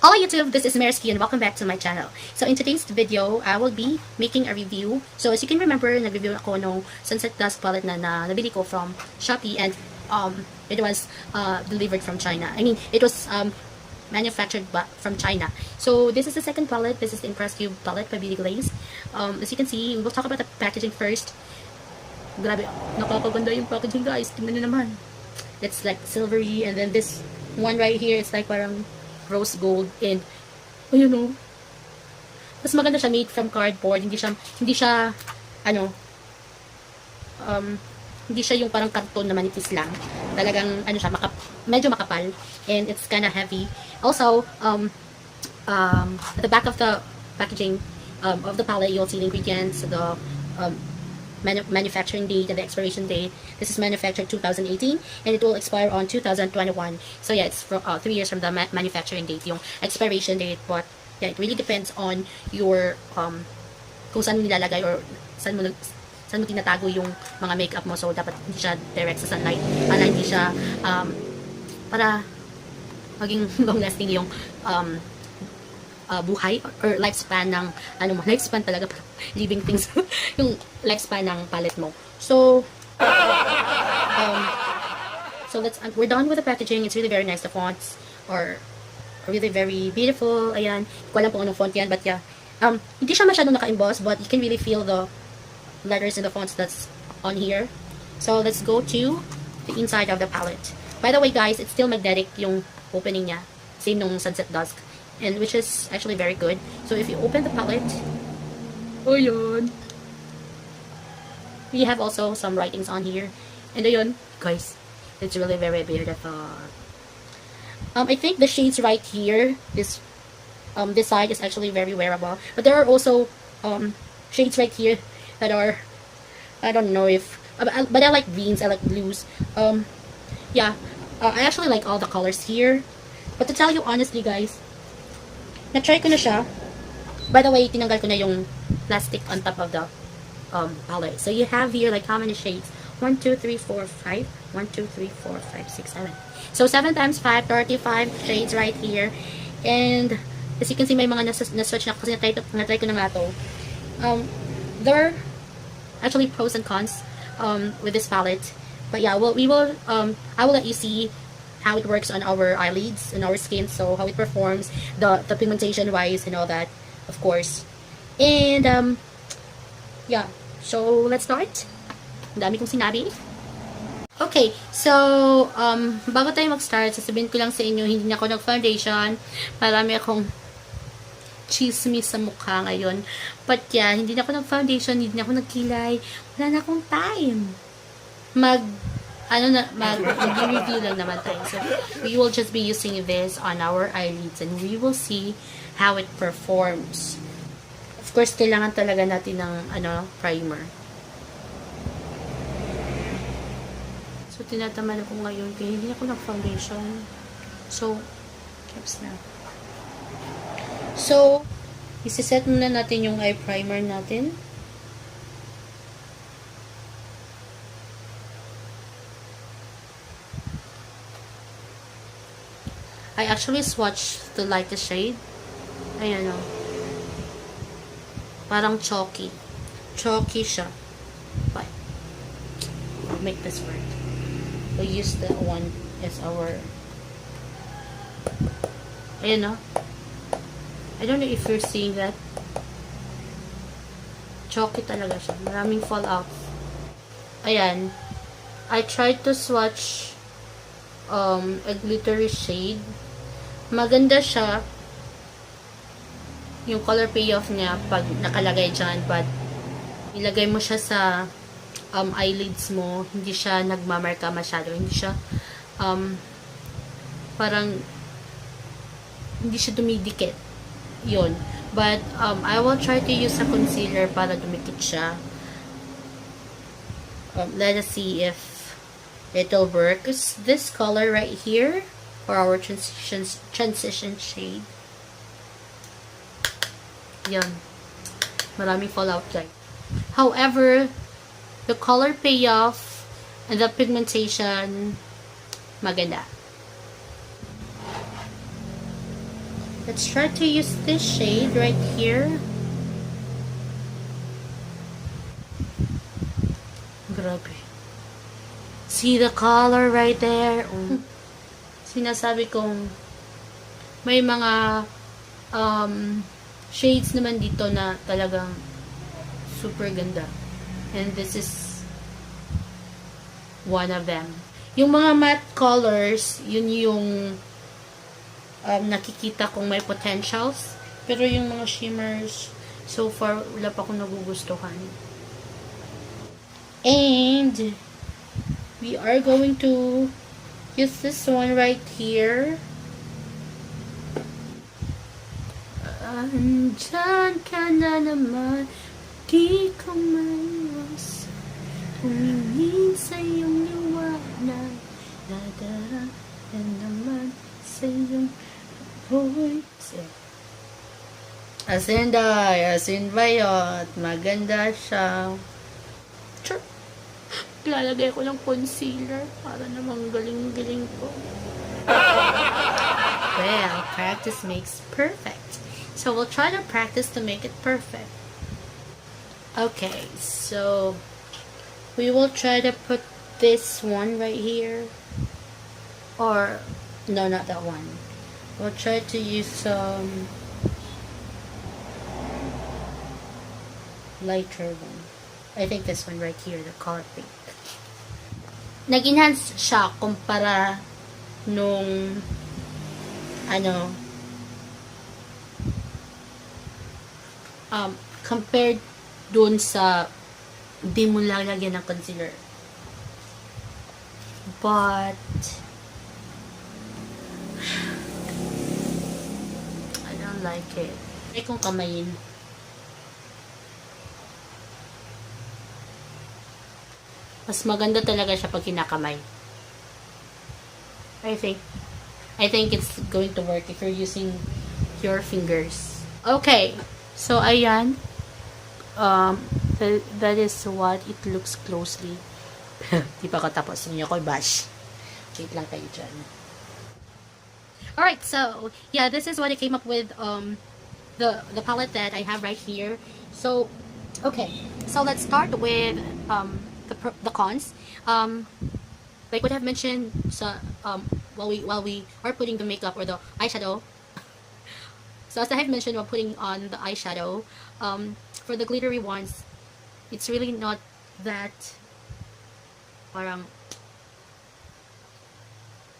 Hello YouTube, this is Mersky and welcome back to my channel. So in today's video, I will be making a review. So as you can remember, nag-review ako nung Sunset Dusk palette na nabili ko from Shopee, and it was delivered from China. I mean, it was manufactured from China. So this is the second palette. This is the Impress Cube palette by Glazed. As you can see, we'll talk about the packaging first. Grabe, nakakaganda yung packaging, guys. Tingnan nyo naman. It's like silvery, and then this one right here, it's like parang rose gold, and you know, mas maganda siya, made from cardboard. Hindi siya ano, hindi siya yung parang karton na manipis lang. Talagang ano siya, medyo makapal, and it's kind of heavy. Also, at the back of the packaging of the palette, you'll see the ingredients, the manufacturing date and the expiration date. This is manufactured 2018 and it will expire on 2021. So yeah, it's for 3 years from the manufacturing date yung expiration date. But yeah, it really depends on your kung saan mo nilalagay or saan mo tinatago yung mga makeup mo. So dapat hindi siya direct sa sunlight, hindi siya para maging long lasting yung buhay or lifespan ng lifespan talaga, living things yung lifespan ng palette mo. So we're done with the packaging. It's really very nice. The fonts are really very beautiful. Ayan, hindi ko alam kung anong font yan, but yeah, hindi siya masyadong naka-emboss, but you can really feel the letters and the fonts that's on here. So let's go to the inside of the palette. By the way, guys, it's still magnetic yung opening niya, same nung Sunset Dusk, and which is actually very good. So if you open the palette, oh yun, we have also some writings on here, and ayun, guys, it's really very beautiful. I think the shades right here, this side is actually very wearable, but there are also shades right here that are, I don't know if, but I like greens, I like blues. Yeah, I actually like all the colors here, but to tell you honestly, guys, na-try ko na siya. By the way, tinanggal ko na yung plastic on top of the palette. So you have here like how many shades? 1, 2, 3, 4, 5. 1, 2, 3, 4, 5, 6, 7. So 7 times 5, 35 shades right here. And as you can see, may mga na-switch na kasi na-try ko na nga to. There are actually pros and cons with this palette. But yeah, I will let you see how it works on our eyelids and our skin, so how it performs, the pigmentation wise and all that, of course. And yeah, so let's start. Ang dami kong sinabi. Okay, so bago tayo mag-start, sasabihin ko lang sa inyo, hindi na ako nag-foundation. Marami akong chismis sa mukha ngayon. But yeah, hindi na ako nag-foundation, hindi na ako nagkilay. Wala na akong time. Mag-review lang naman tayo. So, we will just be using this on our eyelids and we will see how it performs. Of course, kailangan talaga natin ng primer. So, tinatamad ako ngayon kaya hindi ako nag-foundation. So, caps na. So, isiset muna natin yung eye primer natin. I actually swatched the lightest shade. Ayan o. Parang chalky. Chalky siya. But, we'll make this work. We'll use that one as our... Ayan o. I don't know if you're seeing that. Chalky talaga siya. Maraming fallout. Ayan. I tried to swatch a glittery shade. Maganda siya yung color payoff niya pag nakalagay dyan, but ilagay mo siya sa eyelids mo, hindi siya nagmamarka masyado, hindi siya parang hindi siya dumidikit yun. But I will try to use a concealer para dumikit siya. Let us see if it'll work. It's this color right here for our transition shade. Yan. Maraming fallout, guys. However, the color payoff and the pigmentation, maganda. Let's try to use this shade right here. Grabe. See the color right there? Sinasabi kong may mga shades naman dito na talagang super ganda. And this is one of them. Yung mga matte colors, yun yung nakikita kong may potentials. Pero yung mga shimmers, so far, wala pa akong nagugustuhan. And we are going to use this one right here. Andyan ka na naman, di ko maiwas. Humingin sa iyong liwanag, dadara na naman sa iyong voice. Asin bayot, maganda siya. Sure. Lalagay ko ng concealer para namang galing-galing ko. Well, practice makes perfect. So we'll try to practice to make it perfect. Okay, so we will try to put this one right here. Or, no, not that one. We'll try to use some lighter one. I think this one right here, the color pink. Nag-enhance siya kumpara nung compared dun sa di mo lalagyan ng concealer. But I don't like it. Try kong kamayin. Mas maganda talaga siya pag kinakamay. I think it's going to work if you're using your fingers. Okay. So, ayan. That is what it looks closely. Di pa ko tapos. Hindi ako bash. Wait lang kayo dyan. Alright, so, yeah, this is what I came up with, the palette that I have right here. So, okay. So, let's start with, the cons. Like what I've mentioned sa, while we are putting the makeup or the eyeshadow. So as I have mentioned while putting on the eyeshadow, for the glittery ones, it's really not that, parang,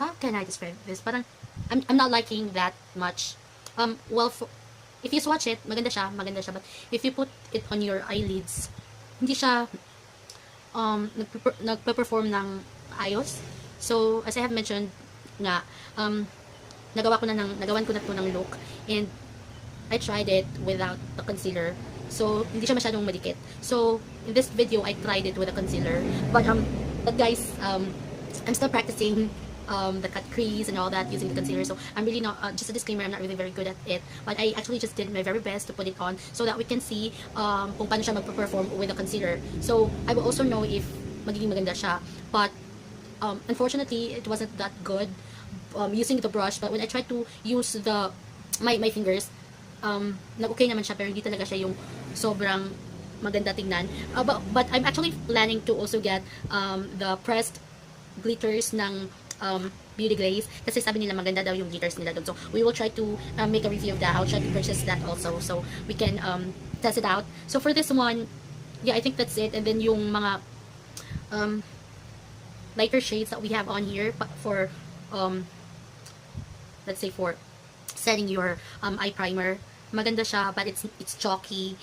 how can I describe this? Parang, I'm not liking that much. Well, if you swatch it, maganda siya, but if you put it on your eyelids, hindi siya, nagpe-perform ng ayos. So, as I have mentioned nga, nagawan ko na to ng look, and I tried it without the concealer. So, hindi siya masyadong madikit. So, in this video, I tried it with a concealer. But guys, I'm still practicing the cut crease and all that using the concealer. So, I'm really not, just a disclaimer, I'm not really very good at it. But I actually just did my very best to put it on so that we can see kung paano siya magpe-perform with the concealer. So, I will also know if magiging maganda siya. But, unfortunately, it wasn't that good using the brush. But when I tried to use my fingers, nag-okay naman siya, pero hindi talaga siya yung sobrang maganda tingnan. But I'm actually planning to also get the pressed glitters ng Beauty Glaze, kasi sabi nila maganda daw yung glitters nila doon. So we will try to make a review of that. I'll try to purchase that also, so we can test it out. So for this one, yeah, I think that's it. And then yung mga lighter shades that we have on here for let's say for setting your eye primer, maganda siya, but it's chalky.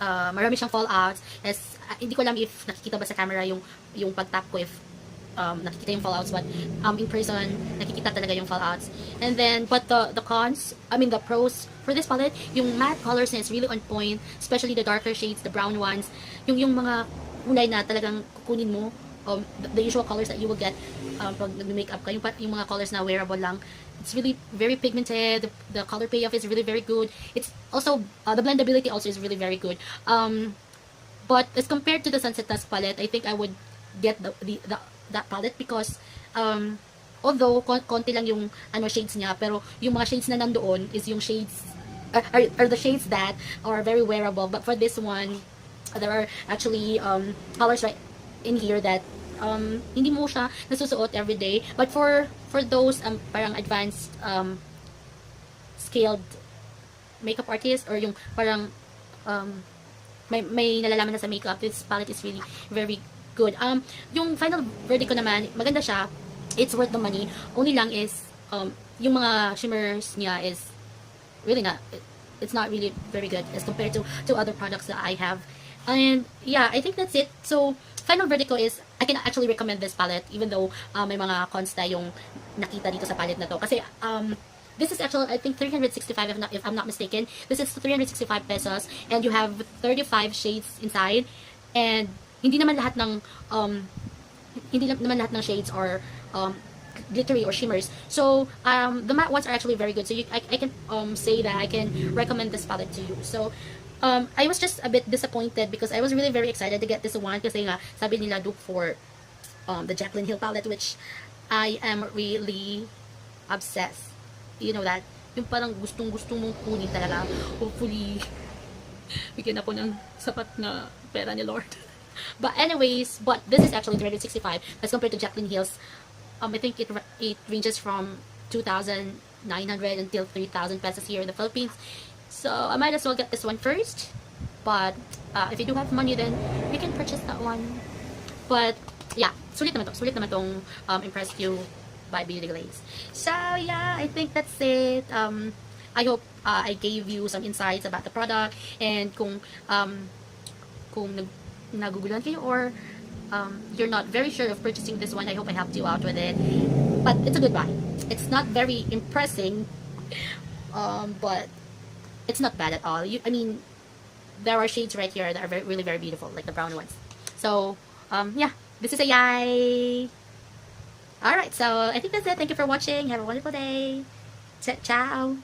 Marami siyang fallouts. Hindi ko alam if nakikita ba sa camera yung pag-tap ko, if nakikita yung fallouts, but in person nakikita talaga yung fallouts. And then, but the cons, the pros for this palette, yung matte colors niya is really on point, especially the darker shades, the brown ones, yung mga kulay na talagang kukunin mo, the usual colors that you will get pag nag-makeup ka, yung mga colors na wearable lang. It's really very pigmented. The color payoff is really very good. It's also the blendability also is really very good. But as compared to the Sunset Dusk palette, I think I would get that palette because Although, konti lang yung shades niya, pero yung mga shades na nandoon is yung shades, are the shades that are very wearable. But for this one, there are actually colors right in here that hindi mo siya nasusuot every day. But for those parang advanced scaled makeup artist, or yung parang may nalalaman na sa makeup, this palette is really very good. Yung final verdict ko naman, maganda siya. It's worth the money. Only lang is yung mga shimmers niya is really not, it's not really very good as compared to other products that I have. And yeah, I think that's it. So final verdict ko is I can actually recommend this palette, even though may mga cons na yung nakita dito sa palette na to. Kasi this is actually, I think, 365 if I'm not mistaken. This is 365 pesos, and you have 35 shades inside. And hindi naman lahat ng shades are glittery or shimmers. So the matte ones are actually very good. So I can say that I can recommend this palette to you. So I was just a bit disappointed because I was really very excited to get this one, kasi nga sabi nila look for the Jaclyn Hill palette, which I am really obsessed. You know that? Yung parang gustong-gusto mong kunin talaga. Hopefully, bigyan ako ng sapat na pera ni Lord. But anyways, but this is actually 365 as compared to Jaclyn Hill's. I think it ranges from 2,900 until 3,000 pesos here in the Philippines. So I might as well get this one first. But if you do have money, then you can purchase that one. But yeah, sulit naman to. Sulit naman tong Impress You by Beauty Glazed. So yeah, I think that's it. I hope I gave you some insights about the product, and kung naguguluhan kayo, or you're not very sure of purchasing this one, I hope I helped you out with it. But it's a good buy. It's not very impressive, but it's not bad at all. I mean, there are shades right here that are really very beautiful, like the brown ones. So yeah, this is a yay. Alright, so I think that's it. Thank you for watching. Have a wonderful day. Ciao.